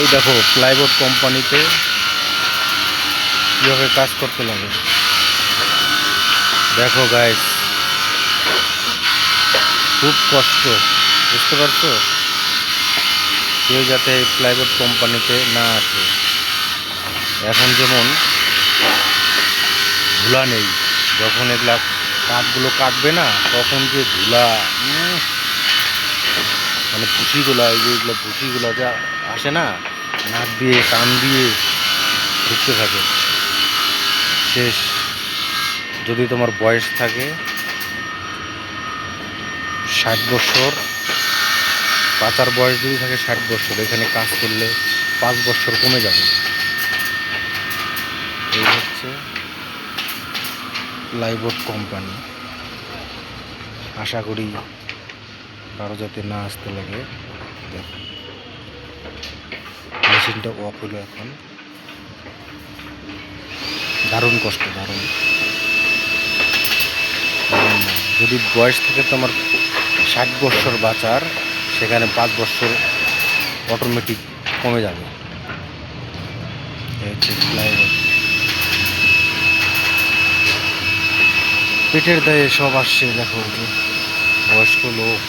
এই দেখো প্লাইবোর্ড কোম্পানিতে কীভাবে কাজ করতে লাগে। দেখো গাইস, খুব কষ্ট, বুঝতে পারছো? কেউ যাতে প্লাইবোর্ড কোম্পানিতে না আসে। এখন যেমন ধুলা নেই, যখন এগুলা কাঠগুলো কাটবে না তখন যে ধুলা, মানে ভুসিগুলা, এগুলো ভুসিগুলো যা আসে না, নাক দিয়ে কান দিয়ে ঢুকতে থাকে। শেষ। যদি তোমার বয়স থাকে 60 বছর, বাঁচার বয়স যদি থাকে 60 বছর, এখানে কাজ করলে 5 বছর কমে যাবে। এই হচ্ছে প্লাইবোর্ড কোম্পানি। আশা করি কারো যাতে না আসতে লাগে। দেখো মেশিনটা অফ হলো এখন। দারুণ কষ্ট, দারুণ। যদি বয়স থেকে তোমার 60 বছর বাঁচার, সেখানে 5 বছর অটোমেটিক কমে যাবে। এই হচ্ছে প্লাইবোর্ড। পেটের দায়ে সব আসছে, দেখো যে বয়স্ক লোক।